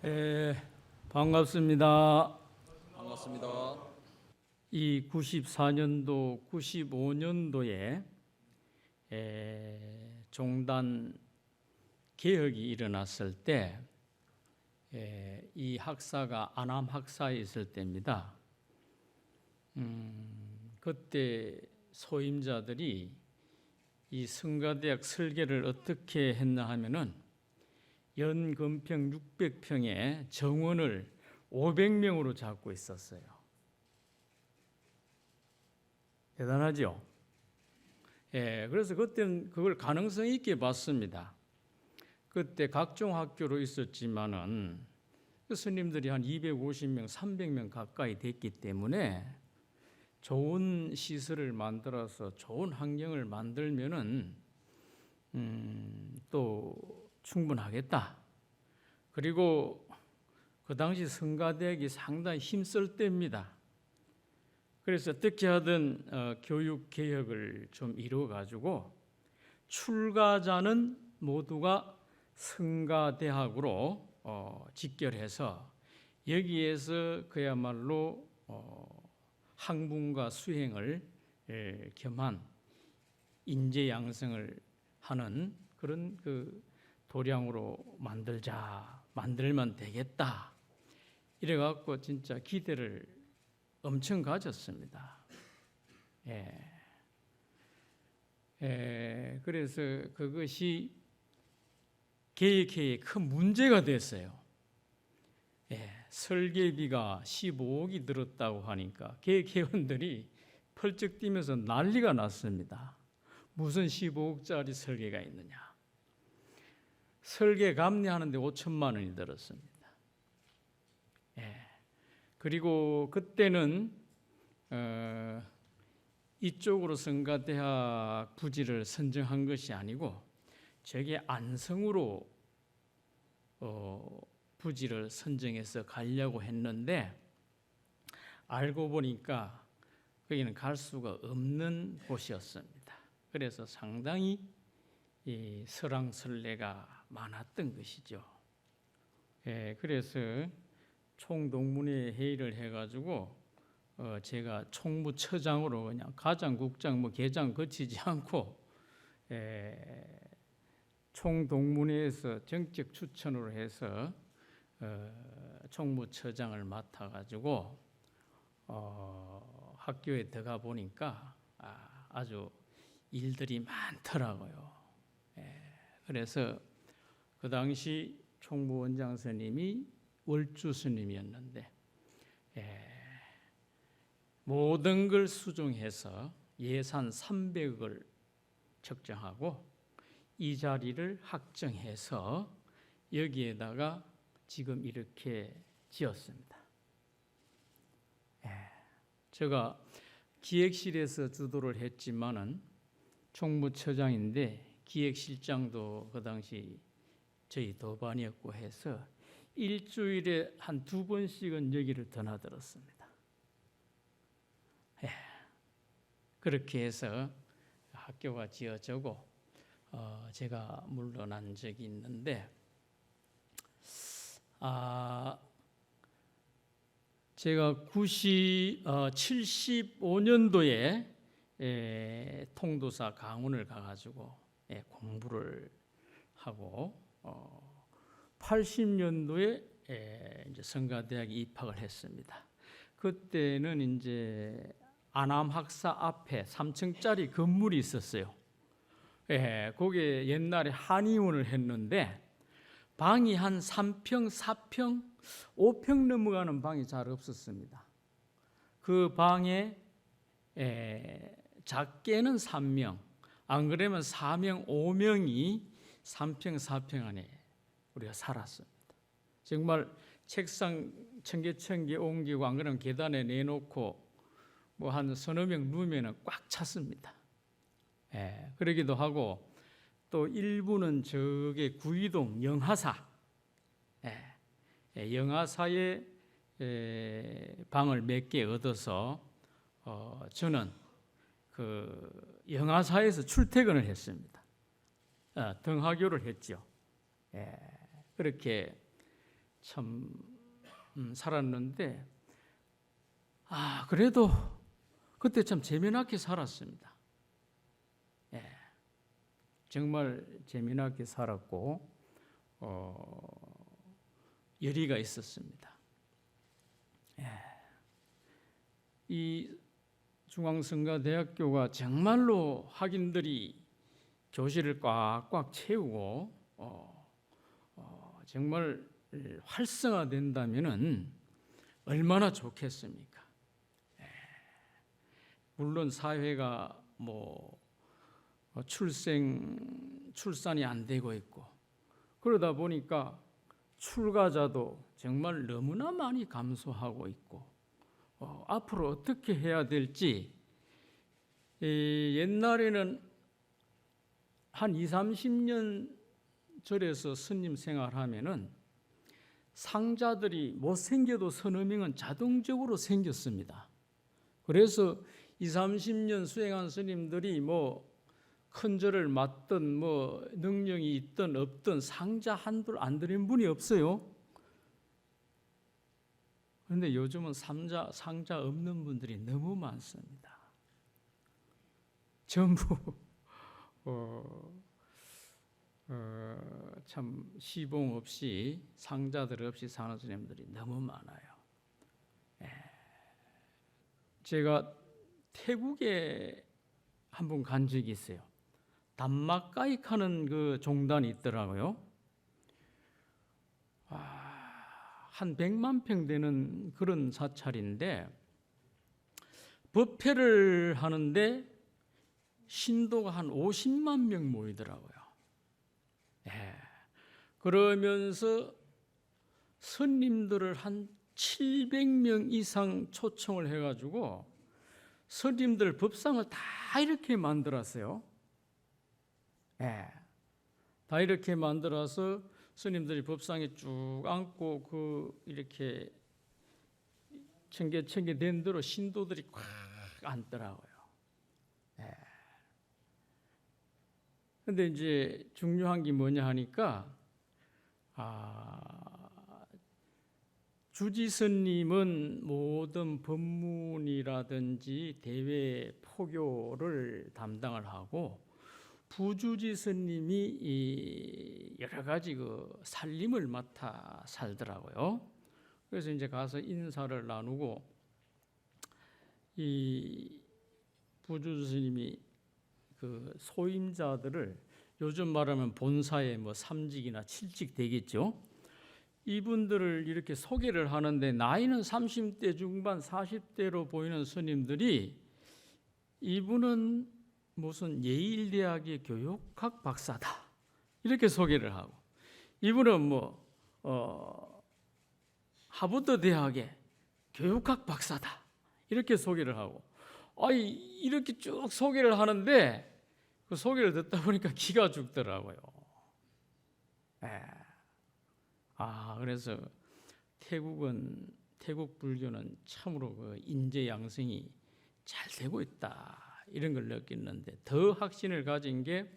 예, 반갑습니다. 반갑습니다. 이 94년도, 95년도에 종단 개혁이 일어났을 때, 이 학사가 안암 학사에 있을 때입니다. 그때 소임자들이 이 성가대학 설계를 어떻게 했나 하면은 연건평 600평에 정원을 500명으로 잡고 있었어요. 대단하죠? 그래서 그때는 그걸 가능성 있게 봤습니다. 그때 각종 학교로 있었지만은 스님들이 한 250명, 300명 가까이 됐기 때문에 좋은 시설을 만들어서 좋은 환경을 만들면은 또 충분하겠다. 그리고 그 당시 성가대학이 상당히 힘쓸 때입니다. 그래서 어떻게 하든 교육 개혁을 좀 이루어 가지고 출가자는 모두가 성가대학으로 직결해서 여기에서 그야말로 학문과 수행을 겸한 인재 양성을 하는 그런 도량으로 만들면 되겠다. 이래갖고 진짜 기대를 엄청 가졌습니다. 그래서 그것이 계획회의에 큰 문제가 됐어요. 설계비가 15억이 들었다고 하니까 계획회원들이 펄쩍 뛰면서 난리가 났습니다. 무슨 15억짜리 설계가 있느냐. 설계 감리하는데 5천만 원이 들었습니다. 그리고 그때는 이쪽으로 성가대학 부지를 선정한 것이 아니고 저게 안성으로 부지를 선정해서 가려고 했는데 알고 보니까 거기는 갈 수가 없는 곳이었습니다. 그래서 상당히 이 설왕설래가 많았던 것이죠. 그래서 총동문회 회의를 해가지고 제가 총무처장으로 그냥 가장, 국장, 계장 거치지 않고 총동문회에서 정책 추천으로 해서 총무처장을 맡아가지고 학교에 들어가 보니까 아주 일들이 많더라고요. 그래서 그 당시 총무원장 스님이 월주 스님이었는데 모든 걸 수정해서 예산 300억을 책정하고 이 자리를 확정해서 여기에다가 지금 이렇게 지었습니다. 제가 기획실에서 주도를 했지만은 총무처장인데 기획실장도 그 당시 저희 도반이었고 해서 일주일에 한 2번씩은 여기를 드나들었습니다. 그렇게 해서 학교가 지어지고 제가 물러난 적이 있는데 제가 75년도에 통도사 강원을 가가지고 공부를 하고 80년도에 이제 성가대학에 입학을 했습니다. 그때는 이제 안암 학사 앞에 3층짜리 건물이 있었어요. 거기에 옛날에 한의원을 했는데 방이 한 3평, 4평, 5평 넘어가는 방이 잘 없었습니다. 그 방에 작게는 3명, 안 그러면 4명, 5명이 3평, 4평 안에 우리가 살았습니다. 정말 책상 천개 옮기고 안 그러면 계단에 내놓고 뭐 한 서너 명 누우면 꽉 찼습니다. 그러기도 하고 또 일부는 저게 구이동 영하사, 영하사에 방을 몇 개 얻어서 저는 그 영하사에서 출퇴근을 했습니다. 등하교를 했죠. 그렇게 참 살았는데 그래도 그때 참 재미나게 살았습니다. 정말 재미나게 살았고 열의가 있었습니다. 이 중앙성가대학교가 정말로 학인들이 교실을 꽉꽉 채우고 정말 활성화된다면은 얼마나 좋겠습니까? 물론 사회가 출산이 안 되고 있고 그러다 보니까 출가자도 정말 너무나 많이 감소하고 있고 앞으로 어떻게 해야 될지 옛날에는 한 20, 30년 절에서 스님 생활하면은 상자들이 못생겨도 서너 명은 자동적으로 생겼습니다. 그래서 20, 30년 수행한 스님들이 큰 절을 맡든 능력이 있든 없든 상자 한둘 안 드린 분이 없어요. 그런데 요즘은 상자 없는 분들이 너무 많습니다. 전부 참 시봉 없이 상자들 없이 사는 스님들이 너무 많아요. 제가 태국에 한 번 간 적이 있어요. 담마까익하는 그 종단이 있더라고요. 한 100만 평 되는 그런 사찰인데 법회를 하는데 신도가 한 50만 명 모이더라고요. 그러면서 스님들을 한 700명 이상 초청을 해가지고 스님들 법상을 다 이렇게 만들었어요. 다 이렇게 만들어서 스님들이 법상에 쭉 앉고 이렇게 청개 된 대로 신도들이 꽉 앉더라고요. 근데 이제 중요한 게 뭐냐 하니까 주지스님은 모든 법문이라든지 대외 포교를 담당을 하고 부주지스님이 여러 가지 살림을 맡아 살더라고요. 그래서 이제 가서 인사를 나누고 이 부주지스님이 그 소임자들을 요즘 말하면 본사의 3직이나 7직 되겠죠. 이분들을 이렇게 소개를 하는데 나이는 30대 중반 40대로 보이는 스님들이 이분은 무슨 예일대학의 교육학 박사다 이렇게 소개를 하고 이분은 하버드 대학의 교육학 박사다 이렇게 소개를 하고 이렇게 쭉 소개를 하는데 그 소개를 듣다 보니까 기가 죽더라고요. 그래서 태국 불교는 참으로 그 인재 양성이 잘 되고 있다 이런 걸 느꼈는데 더 확신을 가진 게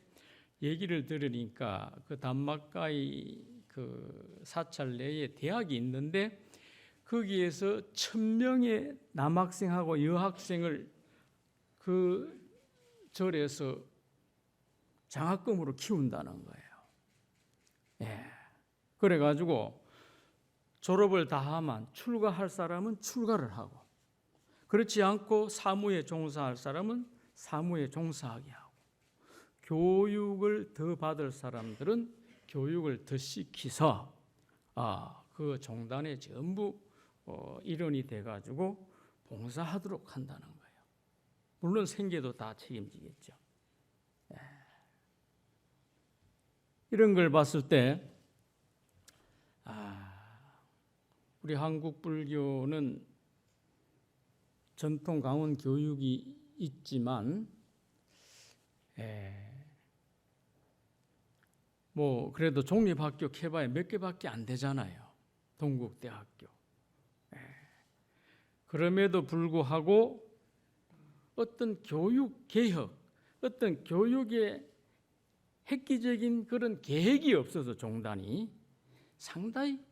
얘기를 들으니까 그 담마까이 그 사찰 내에 대학이 있는데 거기에서 1000명의 남학생하고 여학생을 그 절에서 장학금으로 키운다는 거예요. 그래가지고 졸업을 다 하면 출가할 사람은 출가를 하고 그렇지 않고 사무에 종사할 사람은 사무에 종사하게 하고 교육을 더 받을 사람들은 교육을 더 시켜서 그 종단에 전부 일원이 돼가지고 봉사하도록 한다는 거예요. 물론 생계도 다 책임지겠죠. 이런 걸 봤을 때 우리 한국 불교는 전통 강원 교육이 있지만 그래도 종립학교 해봐야 몇 개밖에 안 되잖아요. 동국대학교. 그럼에도 불구하고 어떤 교육 개혁, 어떤 교육의 획기적인 그런 계획이 없어서 종단이 상당히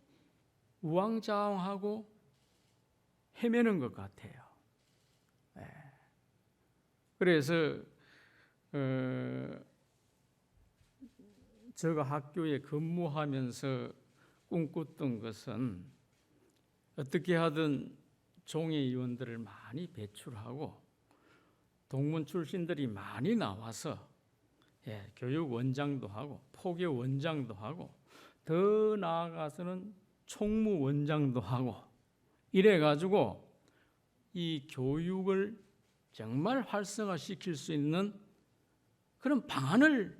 우왕좌왕하고 헤매는 것 같아요. 그래서 제가 학교에 근무하면서 꿈꿨던 것은 어떻게 하든 종회의원들을 많이 배출하고 동문 출신들이 많이 나와서 교육원장도 하고 포교원장도 하고 더 나아가서는 총무원장도 하고 이래가지고 이 교육을 정말 활성화시킬 수 있는 그런 방안을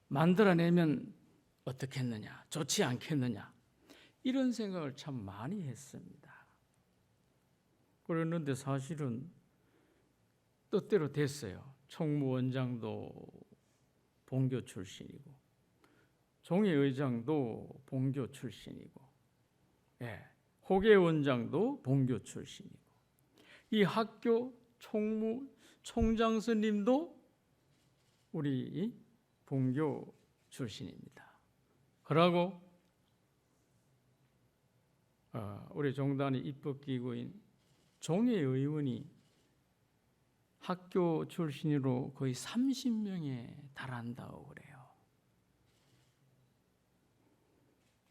만들어내면 어떻겠느냐, 좋지 않겠느냐, 이런 생각을 참 많이 했습니다. 그랬는데 사실은 뜻대로 됐어요. 총무원장도 본교 출신이고 종회의장도 본교 출신이고 호계원장도 본교 출신이고 이 학교 총장 스님도 우리 본교 출신입니다. 그러고 우리 종단의 입법기구인 종회의원이 학교 출신으로 거의 30명에 달한다고 그래요.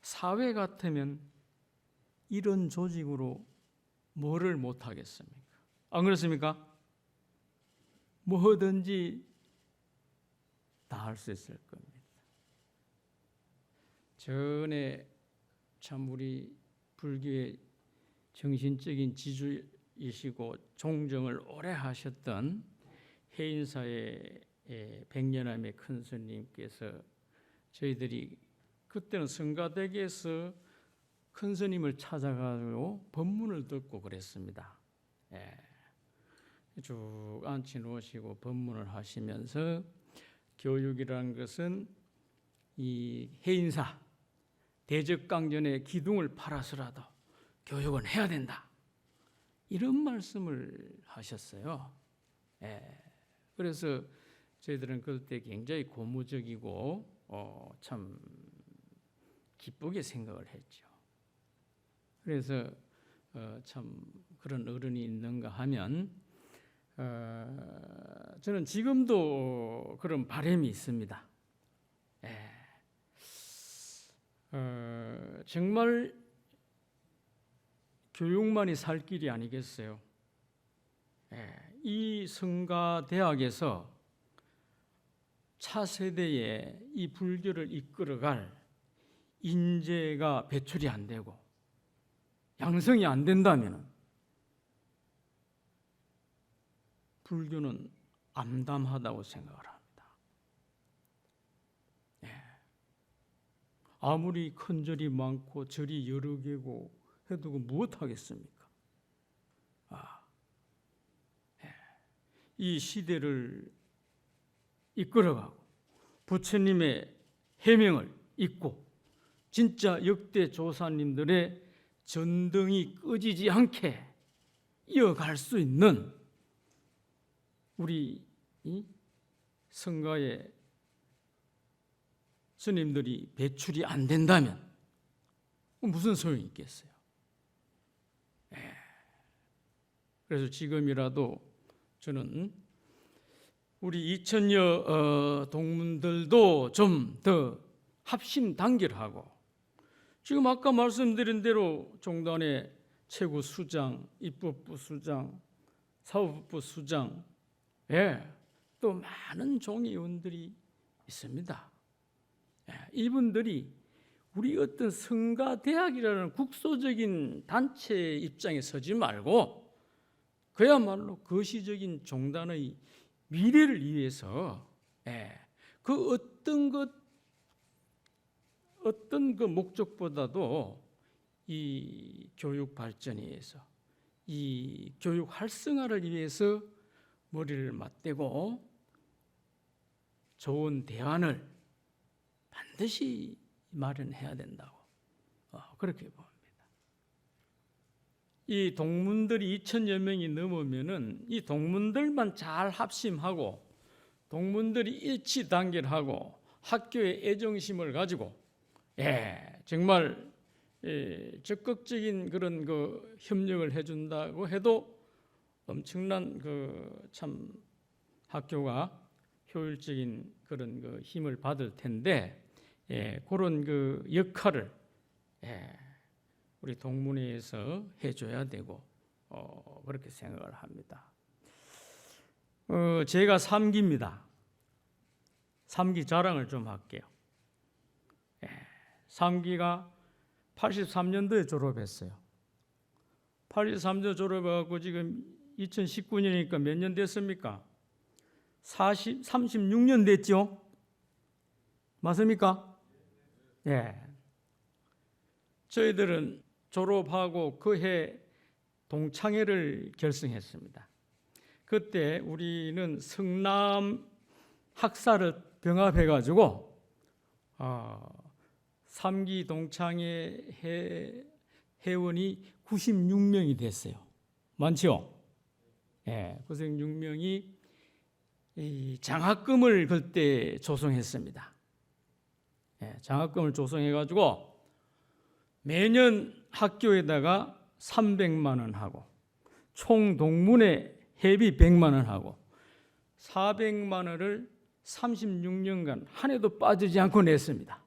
사회 같으면 이런 조직으로 뭐를 못하겠습니까? 안 그렇습니까? 뭐든지 다 할 수 있을 겁니다. 전에 참 우리 불교의 정신적인 지주이시고 종정을 오래 하셨던 해인사의 백년암의 큰 스님께서 저희들이 그때는 성가대교에서 큰 스님을 찾아가지고 법문을 듣고 그랬습니다. 쭉 앉혀 놓으시고 법문을 하시면서 교육이라는 것은 이 해인사 대적강전의 기둥을 팔아서라도 교육은 해야 된다, 이런 말씀을 하셨어요. 그래서 저희들은 그때 굉장히 고무적이고 참 기쁘게 생각을 했죠. 그래서 참 그런 어른이 있는가 하면 저는 지금도 그런 바람이 있습니다. 정말 교육만이 살 길이 아니겠어요. 이 성가대학에서 차세대에 이 불교를 이끌어갈 인재가 배출이 안 되고 양성이 안 된다면 불교는 암담하다고 생각을 합니다. 아무리 큰 절이 많고 절이 여러 개고 해도 무엇하겠습니까? 이 시대를 이끌어가고 부처님의 해명을 잇고 진짜 역대 조사님들의 전등이 꺼지지 않게 이어갈 수 있는 우리 성가의 스님들이 배출이 안 된다면 무슨 소용이 있겠어요? 그래서 지금이라도 저는 우리 2000여 동문들도 좀 더 합심 단결하고, 지금 아까 말씀드린 대로 종단의 최고 수장, 입법부 수장, 사법부 수장, 또 많은 종의원들이 있습니다. 이분들이 우리 어떤 성가대학이라는 국소적인 단체 입장에 서지 말고 그야말로 거시적인 종단의 미래를 위해서 그 어떤 그 목적보다도 이 교육 발전에 의해서 이 교육 활성화를 위해서 머리를 맞대고 좋은 대안을 반드시 마련해야 된다고 그렇게 봅니다. 이 동문들이 2000여 명이 넘으면은 이 동문들만 잘 합심하고 동문들이 일치 단결하고 학교의 애정심을 가지고 정말 적극적인 그런 그 협력을 해준다고 해도 엄청난 그 참 학교가 효율적인 그런 그 힘을 받을 텐데, 그런 그 역할을 우리 동문회에서 해줘야 되고 그렇게 생각을 합니다. 제가 3기입니다. 3기 자랑을 좀 할게요. 3기가 83년도에 졸업했어요. 83년 졸업하고 지금 2019년이니까 몇 년 됐습니까? 36년 됐죠? 맞습니까? 예. 저희들은 졸업하고 그 해 동창회를 결성했습니다. 그때 우리는 성남 학사를 병합해가지고 3기 동창회 회원이 96명이 됐어요. 많죠? 예, 96명이 장학금을 그때 조성했습니다. 장학금을 조성해가지고 매년 학교에다가 300만 원 하고 총 동문회 회비 100만 원 하고 400만 원을 36년간 한 해도 빠지지 않고 냈습니다.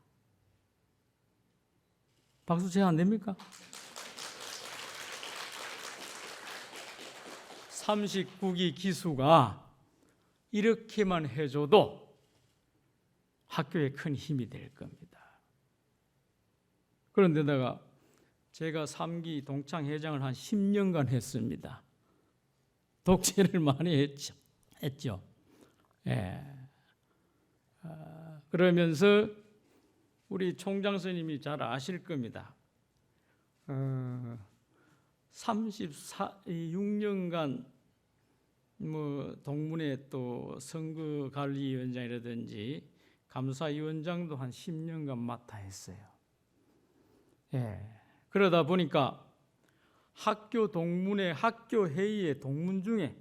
박수 제 안 됩니까? 39기 기수가 이렇게만 해줘도 학교에 큰 힘이 될 겁니다. 그런데다가 제가 3기 동창회장을 한 10년간 했습니다. 독재를 많이 했죠. 예. 그러면서 우리 총장 선생님이 잘 아실 겁니다. 36년간 뭐 동문회 또 선거관리위원장이라든지 감사위원장도 한 10년간 맡아 했어요. 그러다 보니까 학교 동문회, 학교 회의의 동문 중에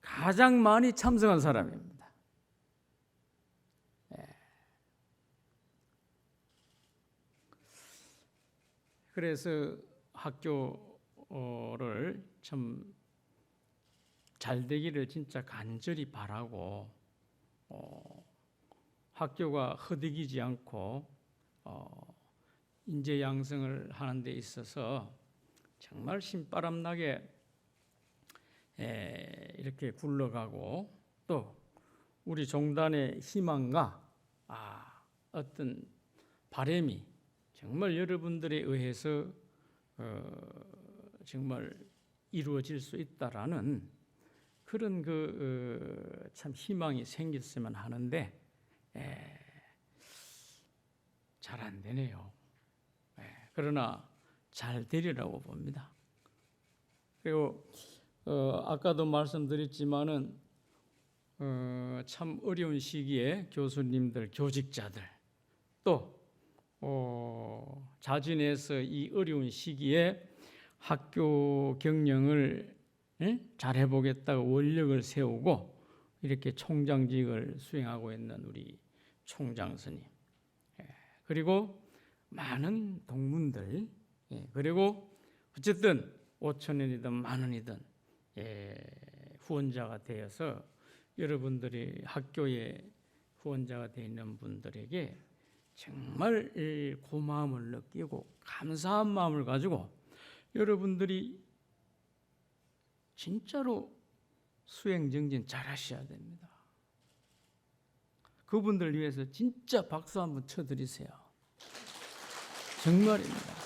가장 많이 참석한 사람입니다. 그래서 학교를 참 잘 되기를 진짜 간절히 바라고 학교가 허덕이지 않고 인재 양성을 하는 데 있어서 정말 신바람나게 이렇게 굴러가고 또 우리 종단의 희망과 어떤 바람이 정말 여러분들에 의해서 정말 이루어질 수 있다라는 그런 참 희망이 생겼으면 하는데 잘 안 되네요. 그러나 잘 되리라고 봅니다. 그리고 아까도 말씀드렸지만은 참 어려운 시기에 교수님들, 교직자들 또 자진해서 이 어려운 시기에 학교 경영을 잘 해보겠다고 원력을 세우고 이렇게 총장직을 수행하고 있는 우리 총장 스님, 그리고 많은 동문들, 그리고 어쨌든 5,000원이든 10,000원이든 후원자가 되어서 여러분들이 학교에 후원자가 되어 있는 분들에게 정말 고마움을 느끼고 감사한 마음을 가지고 여러분들이 진짜로 수행정진 잘 하셔야 됩니다. 그분들 위해서 진짜 박수 한번 쳐드리세요. 정말입니다.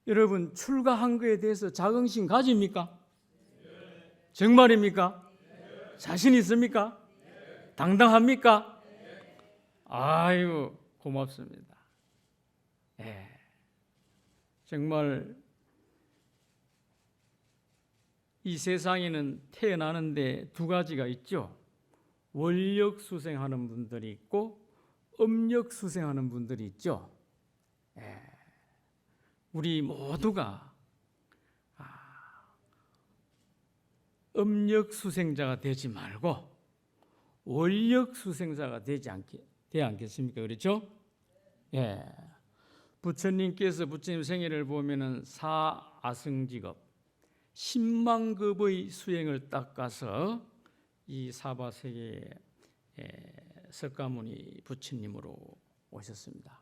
여러분 출가한 거에 대해서 자긍심 가집니까? 정말입니까? 자신 있습니까? 당당합니까? 아이고 고맙습니다. 정말 이 세상에는 태어나는데 두 가지가 있죠. 원력 수생하는 분들이 있고 음력 수생하는 분들이 있죠. 우리 모두가 음력 수생자가 되지 말고 원력 수생자가 되지 않겠습니까? 그렇죠? 예, 부처님께서 부처님 생애를 보면은 사아승직업 10만 급의 수행을 닦아서 이 사바세계에 석가모니 부처님으로 오셨습니다.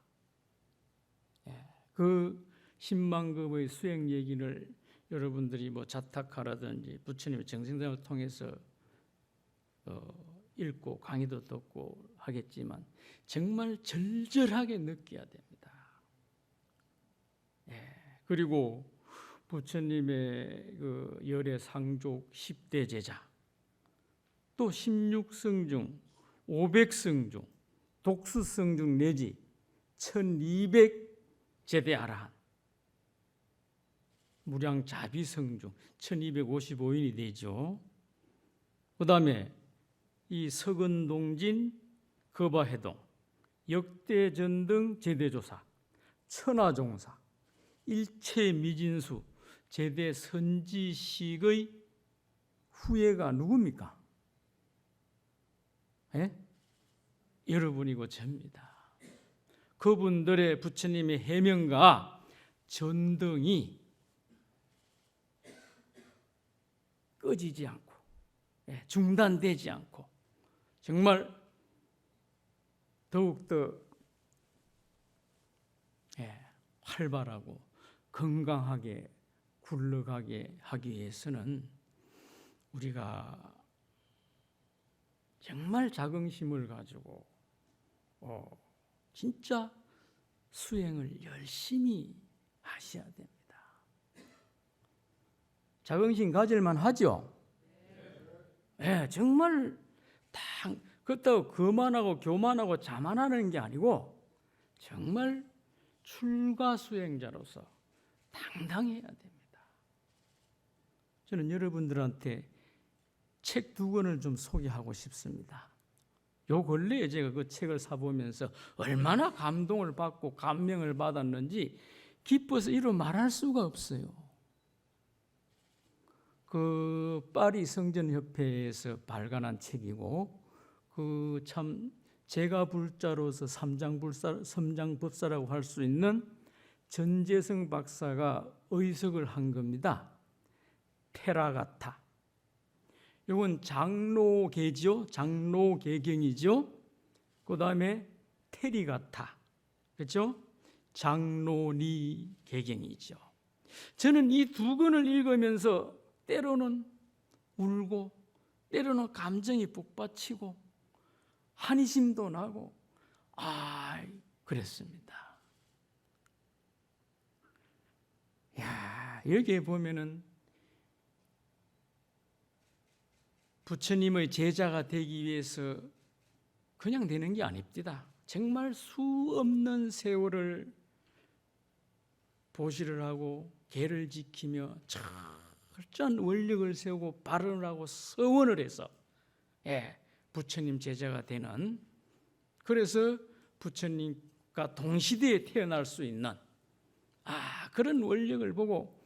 그 10만 급의 수행 얘기를 여러분들이 뭐 자타카라든지 부처님의 정생담을 통해서 읽고 강의도 듣고 하겠지만 정말 절절하게 느껴야 됩니다. 그리고 부처님의 그 열애 상족 10대 제자, 또 16성 중 500성 중 독수성 중 내지 1200 제대 아라한, 무량자비성 중 1255인이 되죠. 그 다음에 이 석은동진, 거바해동, 역대전등 제대조사, 천하종사, 일체미진수 제대 선지식의 후예가 누굽니까? 여러분이고 저입니다. 그분들의 부처님의 해명과 전등이 꺼지지 않고 중단되지 않고 정말 더욱더 활발하고 건강하게 굴러가게 하기 위해서는 우리가 정말 자긍심을 가지고 진짜 수행을 열심히 하셔야 됩니다. 자긍심 가질만 하죠? 정말 그렇다고 거만하고 교만하고 자만하는 게 아니고 정말 출가 수행자로서 당당해야 됩니다. 저는 여러분들한테 책 2권을 좀 소개하고 싶습니다. 요 근래에 제가 그 책을 사보면서 얼마나 감동을 받고 감명을 받았는지 기뻐서 이루 말할 수가 없어요. 그 파리 성전협회에서 발간한 책이고 그 참 제가 불자로서 삼장법사라고 할 수 있는 전재성 박사가 의석을 한 겁니다. 테라가타. 이건 장로계죠. 장로계경이죠. 그 다음에 테리가타. 그렇죠? 장로니 계경이죠. 저는 이 2권을 읽으면서 때로는 울고 때로는 감정이 북받치고 한이심도 나고 그랬습니다. 여기에 보면은 부처님의 제자가 되기 위해서 그냥 되는 게 아닙니다. 정말 수없는 세월을 보시를 하고 계를 지키며 철저한 원력을 세우고 발언을 하고 서원을 해서 부처님 제자가 되는, 그래서 부처님과 동시대에 태어날 수 있는 그런 원력을 보고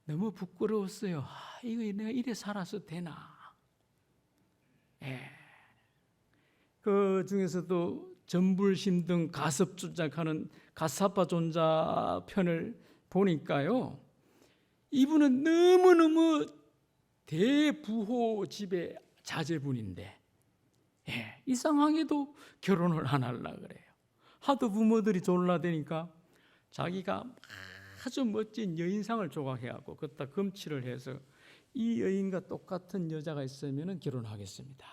너무 부끄러웠어요. 이거 내가 이래 살아서 되나? 그 중에서도 전불심 등 가섭존자하는 가사파 존자 편을 보니까요, 이분은 너무너무 대부호 집의 자제분인데 이상하게도 결혼을 안 하려고 그래요. 하도 부모들이 졸라대니까 자기가 아주 멋진 여인상을 조각해갖고 그것다 금칠을 해서 이 여인과 똑같은 여자가 있으면 결혼하겠습니다.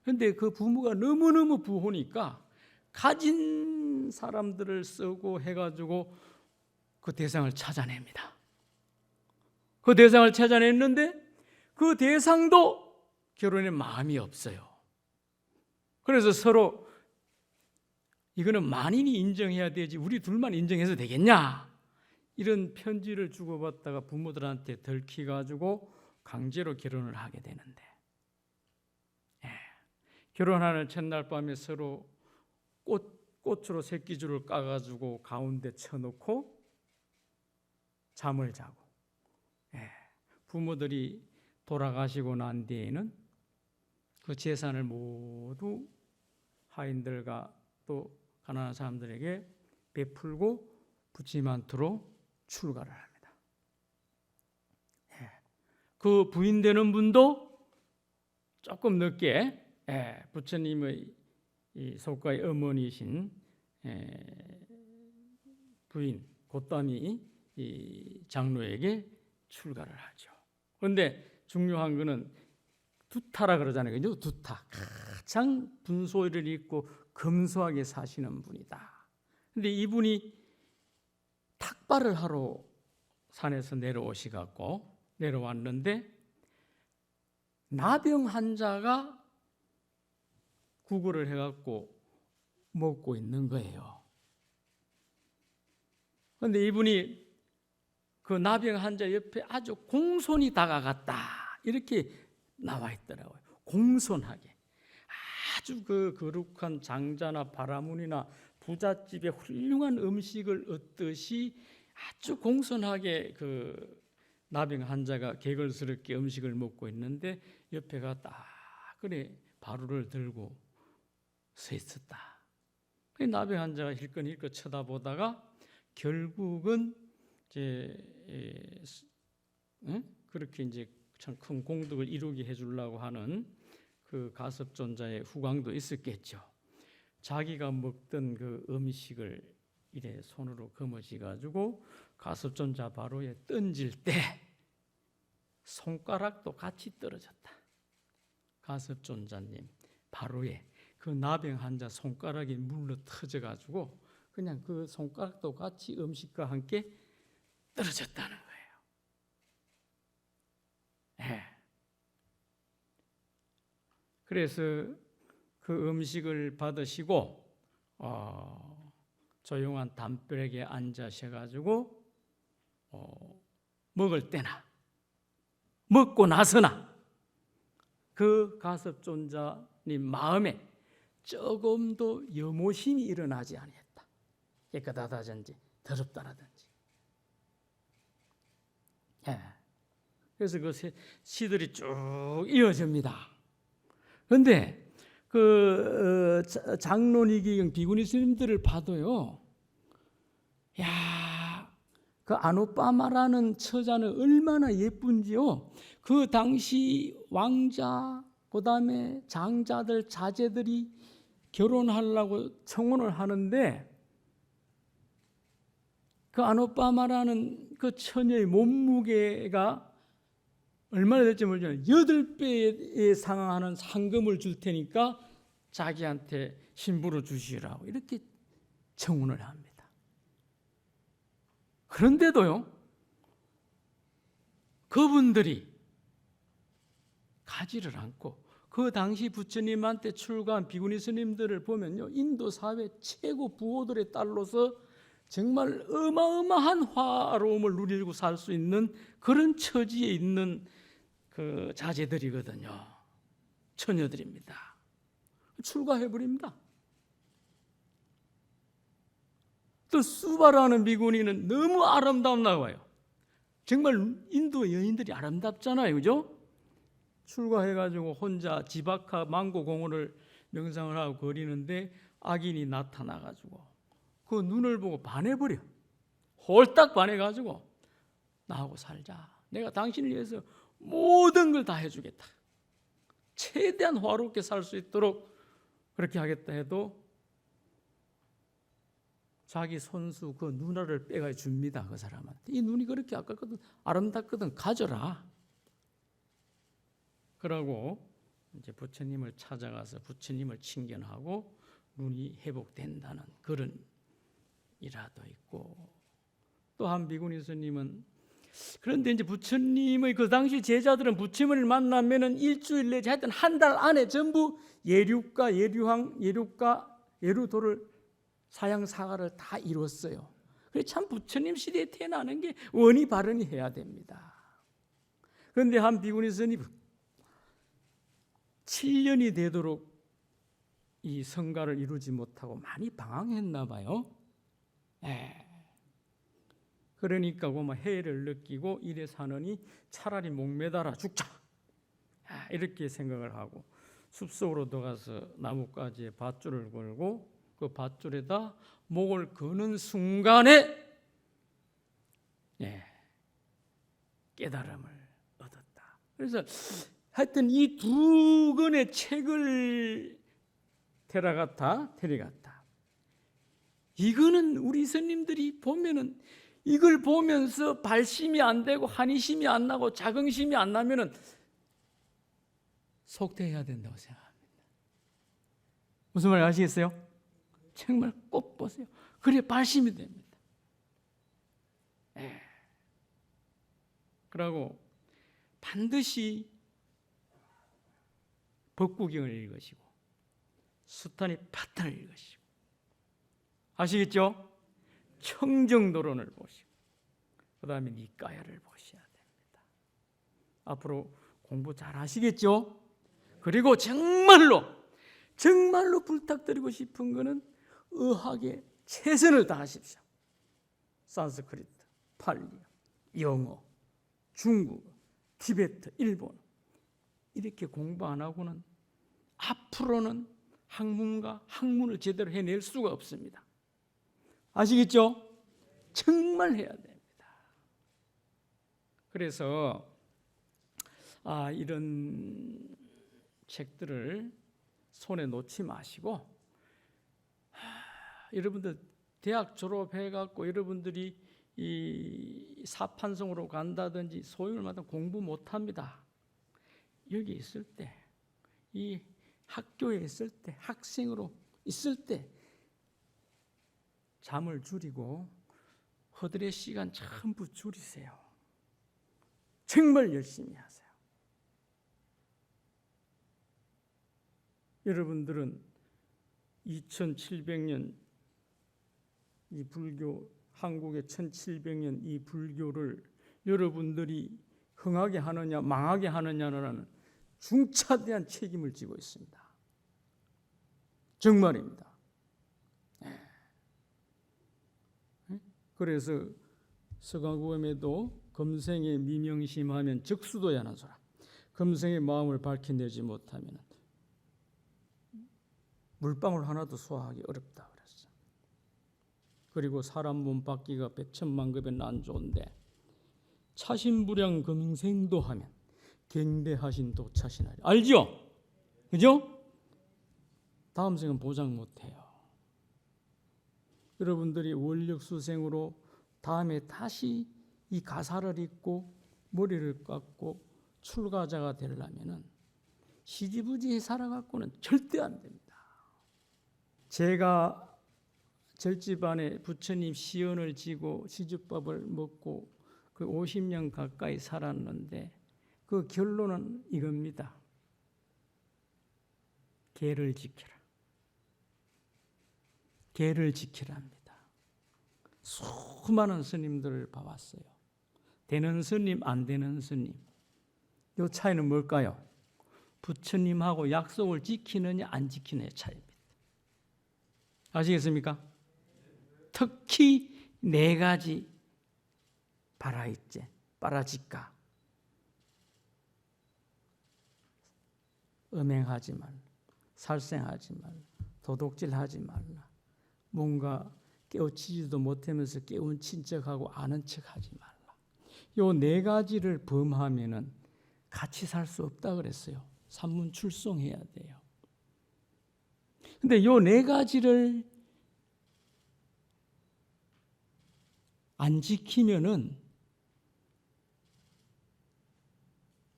그런데 그 부모가 너무너무 부호니까 가진 사람들을 쓰고 해가지고 그 대상을 찾아냅니다. 그 대상을 찾아냈는데 그 대상도 결혼에 마음이 없어요. 그래서 서로 이거는 만인이 인정해야 되지 우리 둘만 인정해서 되겠냐? 이런 편지를 주고받다가 부모들한테 들키가지고 강제로 결혼을 하게 되는데, 결혼하는 첫날 밤에 서로 꽃으로 새끼줄을 까가지고 가운데 쳐놓고 잠을 자고, 부모들이 돌아가시고 난 뒤에는 그 재산을 모두 하인들과 또 가난한 사람들에게 베풀고 부치만트로 출가를 합니다. 그 부인 되는 분도 조금 늦게 부처님의 이 속가의 어머니이신 부인 고따미 이 장로에게 출가를 하죠. 그런데 중요한 것은 두타라 그러잖아요. 그죠? 두타. 가장 분소를 입고 검소하게 사시는 분이다. 그런데 이분이 탁발을 하러 산에서 내려왔는데 나병 환자가 구걸을 해갖고 먹고 있는 거예요. 그런데 이분이 그 나병 환자 옆에 아주 공손히 다가갔다 이렇게 나와 있더라고요. 공손하게 아주 그 거룩한 장자나 바라문이나 부잣집에 훌륭한 음식을 얻듯이 아주 공손하게 그 나병 환자가 개걸스럽게 음식을 먹고 있는데 옆에가 딱 그래 바루를 들고 서 있었다. 그 나병 환자가 힐끔힐끔 쳐다보다가 결국은 그렇게 이제 참 큰 공덕을 이루게 해주려고 하는 그 가섭존자의 후광도 있었겠죠. 자기가 먹던 그 음식을 이래 손으로 거머쥐 가지고 가섭존자 바로에 던질 때 손가락도 같이 떨어졌다. 가섭존자님 바로에 그 나병 환자 손가락이 물러 터져 가지고 그냥 그 손가락도 같이 음식과 함께 떨어졌다는 거예요. 그래서 그 음식을 받으시고 조용한 담벼락에 앉으셔가지고 먹을 때나 먹고 나서나 그 가섭존자님 마음에 조금도 염오심이 일어나지 아니했다. 깨끗하다든지 더럽다라든지. 그래서 그 시들이 쭉 이어집니다. 그런데 그 장로니기 비구니 스님들을 봐도요, 야, 그 아누빠마라는 처자는 얼마나 예쁜지요. 그 당시 왕자, 그 다음에 장자들, 자제들이 결혼하려고 청혼을 하는데 그 아누빠마라는 그 처녀의 몸무게가 얼마나 될지 모르지만 8배에 상응하는 상금을 줄 테니까 자기한테 신부로 주시라고 이렇게 청혼을 합니다. 그런데도요, 그분들이 가지를 않고 그 당시 부처님한테 출가한 비구니 스님들을 보면요, 인도 사회 최고 부호들의 딸로서 정말 어마어마한 화로움을 누리고 살 수 있는 그런 처지에 있는 그 자제들이거든요. 처녀들입니다. 출가해버립니다. 또 수바라는 비구니는 너무 아름다움 나와요. 정말 인도 여인들이 아름답잖아요, 그죠? 출가해가지고 혼자 지바카 망고 공원을 명상을 하고 거리는데 악인이 나타나가지고 그 눈을 보고 반해버려. 홀딱 반해가지고 나하고 살자. 내가 당신을 위해서 모든 걸 다 해주겠다. 최대한 화롭게 살 수 있도록 그렇게 하겠다 해도 자기 손수 그 누나를 빼가 줍니다. 그 사람한테. 이 눈이 그렇게 아깝거든, 아름답거든, 가져라. 그러고 이제 부처님을 찾아가서 부처님을 칭견하고 눈이 회복된다는 그런 일화도 있고, 또 한 비구니 스님은, 그런데 이제 부처님의 그 당시 제자들은 부처님을 만나면은 일주일 내지 하여튼 한 달 안에 전부 예륙과 예류황, 예륙과 예루도를 사양사가를 다 이뤘어요. 그래서 참 부처님 시대에 태어나는 게 원이 바르니 해야 됩니다. 그런데 한 비구니 스님 7년이 되도록 이 성가를 이루지 못하고 많이 방황했나 봐요. 그러니까 해를 느끼고 이래 사느니 차라리 목매달아 죽자, 이렇게 생각을 하고 숲속으로 들어가서 나뭇가지에 밧줄을 걸고 그 밧줄에다 목을 거는 순간에 깨달음을 얻었다. 그래서 하여튼 이 두 권의 책을 데려갔다. 이거는 우리 스님들이 보면은 이걸 보면서 발심이 안 되고 한의심이 안 나고 자긍심이 안 나면은 속퇴해야 된다고 생각합니다. 무슨 말 아시겠어요? 정말 꼭 보세요. 그래 발심이 됩니다. 그러고 반드시 법구경을 읽으시고 수탄이 파탄을 읽으시고 아시겠죠? 청정도론을 보시고 그 다음에 니까야를 보셔야 됩니다. 앞으로 공부 잘 하시겠죠? 그리고 정말로 부탁드리고 싶은 거는 의학에 최선을 다하십시오. 산스크리트, 팔리, 영어, 중국어, 티베트, 일본어 이렇게 공부 안 하고는 앞으로는 학문을 제대로 해낼 수가 없습니다. 아시겠죠? 정말 해야 됩니다. 그래서 이런 책들을 손에 놓지 마시고 여러분들 대학 졸업해갖고 여러분들이 이 사판성으로 간다든지 소위를 맡아 공부 못합니다. 여기 있을 때, 이 학교에 있을 때, 학생으로 있을 때 잠을 줄이고 허들의 시간 전부 줄이세요. 정말 열심히 하세요. 여러분들은 2700년 이 불교, 한국의 1700년 이 불교를 여러분들이 흥하게 하느냐 망하게 하느냐는 중차대한 책임을 지고 있습니다. 정말입니다. 그래서 서가구엄에도 금생에 미명심하면 적수도야 하는 사람, 금생의 마음을 밝혀내지 못하면 물방울 하나도 소화하기 어렵다 그랬어. 그리고 사람 몸 받기가 백천만급엔 안 좋은데 차신부량 금생도 하면 갱대하신 도차신하리. 알죠? 그죠? 다음 생은 보장 못해요. 여러분들이 원력수생으로 다음에 다시 이 가사를 읽고 머리를 깎고 출가자가 되려면은 시지부지에 살아갖고는 절대 안 됩니다. 제가 절집안에 부처님 시연을 지고 시주법을 먹고 그 50년 가까이 살았는데 그 결론은 이겁니다. 계를 지켜라. 계를 지키라 합니다. 수많은 스님들을 봐왔어요. 되는 스님, 안 되는 스님. 이 차이는 뭘까요? 부처님하고 약속을 지키느냐 안 지키느냐의 차이입니다. 아시겠습니까? 특히 4가지 바라이째, 빠라지까. 음행하지 말라, 살생하지 말라, 도둑질하지 말라. 뭔가 깨우치지도 못하면서 깨운 친척하고 아는 척하지 말라. 요 4가지를 범하면은 같이 살 수 없다 그랬어요. 산문 출송해야 돼요. 근데 요 4가지를 안 지키면은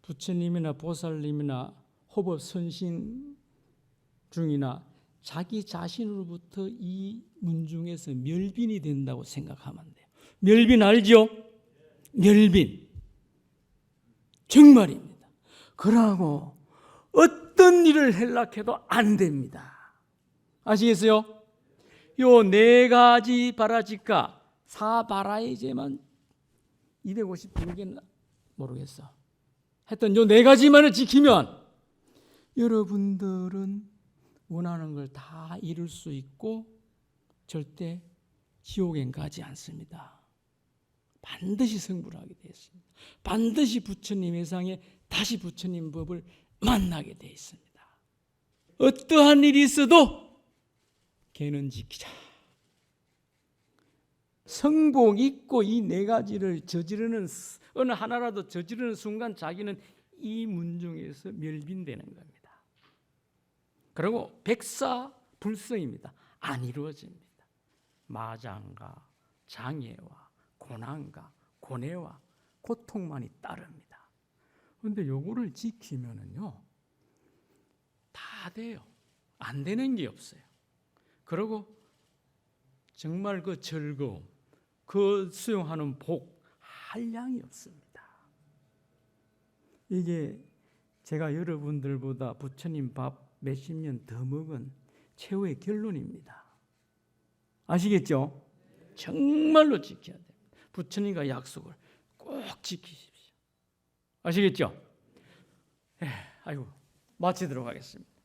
부처님이나 보살님이나 호법 선신 중이나 자기 자신으로부터 이 문중에서 멸빈이 된다고 생각하면 돼요. 멸빈 알죠? 멸빈. 정말입니다. 그러고 어떤 일을 하려해도 안 됩니다. 아시겠어요? 요 4가지 바라지까 사바라이제만 252개는 모르겠어. 하여튼 요 4가지만을 지키면 여러분들은 원하는 걸 다 이룰 수 있고 절대 지옥엔 가지 않습니다. 반드시 성불하게 되어 있습니다. 반드시 부처님 회상에 다시 부처님 법을 만나게 되어 있습니다. 어떠한 일이 있어도 계는 지키자. 성복 있고 이 네 가지를 저지르는 어느 하나라도 저지르는 순간 자기는 이 문중에서 멸빈되는 겁니다. 그리고 백사불성입니다. 안 이루어집니다. 마장과 장애와 고난과 고뇌와 고통만이 따릅니다. 그런데 요거를 지키면은요 다 돼요. 안 되는 게 없어요. 그리고 정말 그 즐거움, 그 수용하는 복, 한량이 없습니다. 이게 제가 여러분들보다 부처님 밥 몇십 년 더 먹은 최후의 결론입니다. 아시겠죠? 정말로 지켜야 됩니다. 부처님과 약속을 꼭 지키십시오. 아시겠죠? 아이고, 마치도록 하겠습니다.